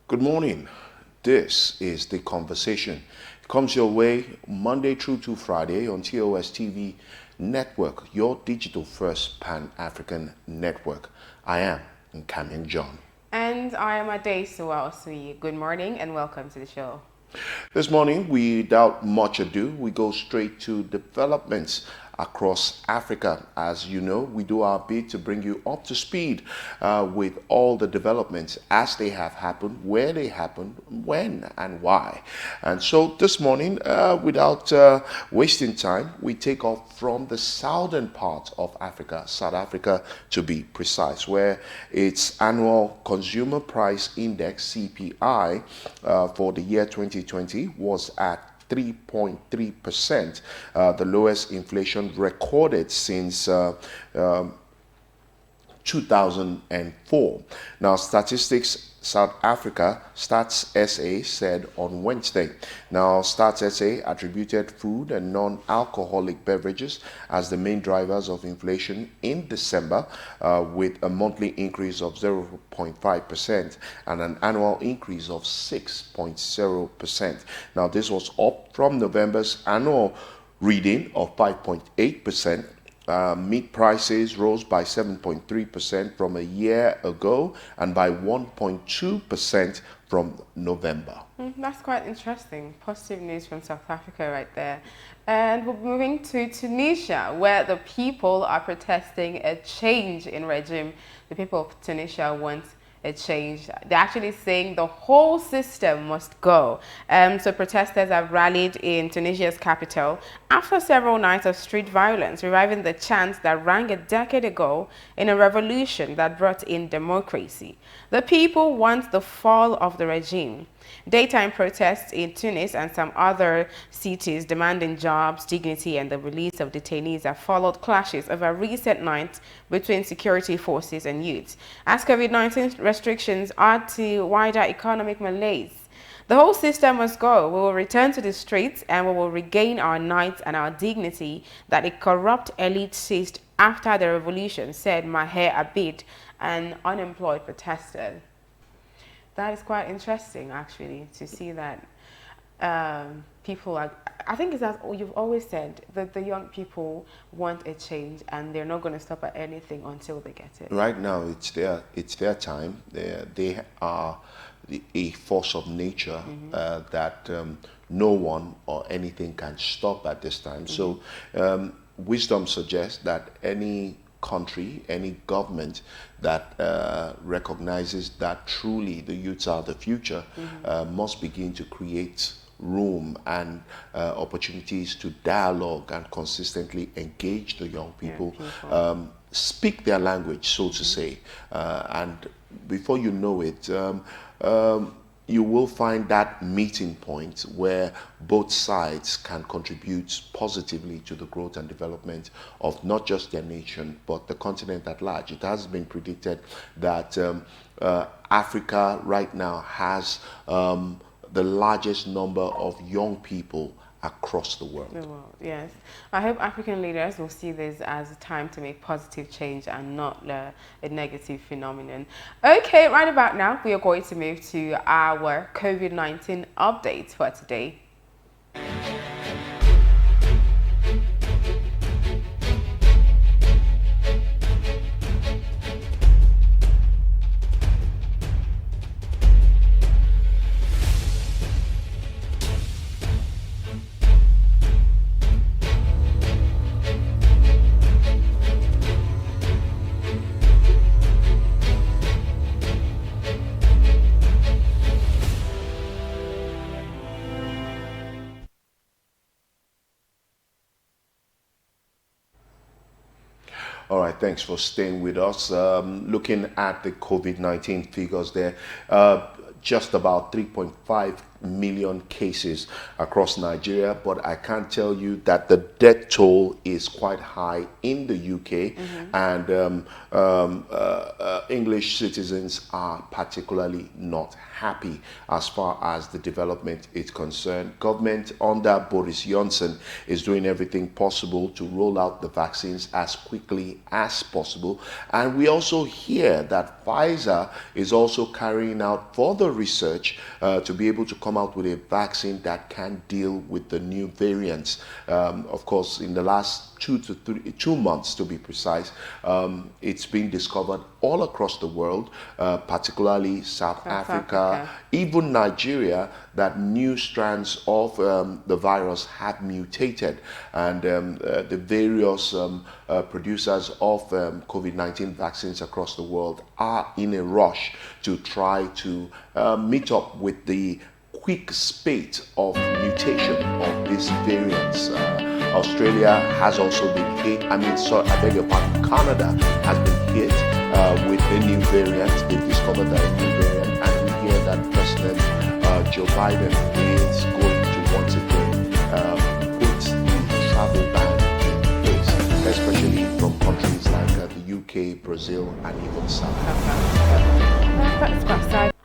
Good morning. This is The Conversation. It comes your way Monday through to Friday on TOS TV Network, your digital first Pan-African network. I am Nkamian John. And I am Ade Suwa. Good morning and welcome to the show. This morning, without much ado, we go straight to developments across Africa. As you know, we do our bit to bring you up to speed with all the developments as they have happened, where they happened, when and why. And so this morning, without wasting time, we take off from the southern part of Africa, South Africa to be precise, where its annual consumer price index CPI for the year 2020 was at 3.3%, the lowest inflation recorded since 2004. Now, Statistics South Africa, Stats SA, said on Wednesday. Now, Stats SA attributed food and non-alcoholic beverages as the main drivers of inflation in December, with a monthly increase of 0.5% and an annual increase of 6.0%. Now, this was up from November's annual reading of 5.8%. Meat prices rose by 7.3% from a year ago and by 1.2% from November. That's quite interesting. Positive news from South Africa right there. And we're moving to Tunisia, where the people are protesting a change in regime. The people of Tunisia want a change. They're actually saying the whole system must go. So protesters have rallied in Tunisia's capital after several nights of street violence, reviving the chants that rang a decade ago in a revolution that brought in democracy. The people want the fall of the regime. Daytime protests in Tunis and some other cities demanding jobs, dignity, and the release of detainees have followed clashes over recent nights between security forces and youths, as COVID-19 restrictions add to wider economic malaise. The whole system must go. We will return to the streets and we will regain our rights and our dignity that a corrupt elite seized after the revolution, said Maher Abid, an unemployed protester. That is quite interesting, actually, to see that people are. I think it's as you've always said that the young people want a change, and they're not going to stop at anything until they get it. Right now, it's their time. They are a force of nature that no one or anything can stop at this time. So, wisdom suggests that any country, any government that recognizes that truly the youths are the future must begin to create room and opportunities to dialogue and consistently engage the young people, speak their language, so to say, and before you know it, you will find that meeting point where both sides can contribute positively to the growth and development of not just their nation, but the continent at large. It has been predicted that Africa right now has the largest number of young people across the world. Yes. I hope African leaders will see this as a time to make positive change and not a negative phenomenon. Okay, right about now, we are going to move to our COVID-19 updates for today. All right, thanks for staying with us. Looking at the COVID-19 figures there, just about 3.5 million cases across Nigeria, but I can tell you that the death toll is quite high in the UK, and English citizens are particularly not happy as far as the development is concerned. Government under Boris Johnson is doing everything possible to roll out the vaccines as quickly quickly as possible. And we also hear that Pfizer is also carrying out further research to be able to come out with a vaccine that can deal with the new variants. Of course, in the last 2 months to be precise, it's been discovered all across the world, particularly South Africa, even Nigeria, that new strands of the virus have mutated, and the various producers of COVID-19 vaccines across the world are in a rush to try to meet up with the quick spate of mutation of these variants. Australia has also been hit. I beg your pardon, Canada has been hit with a new variant. They've discovered that a new variant, and we hear that President Joe Biden is going to once again put the travel ban in place, especially from countries like the UK, Brazil, and even South Africa. That's quite sad.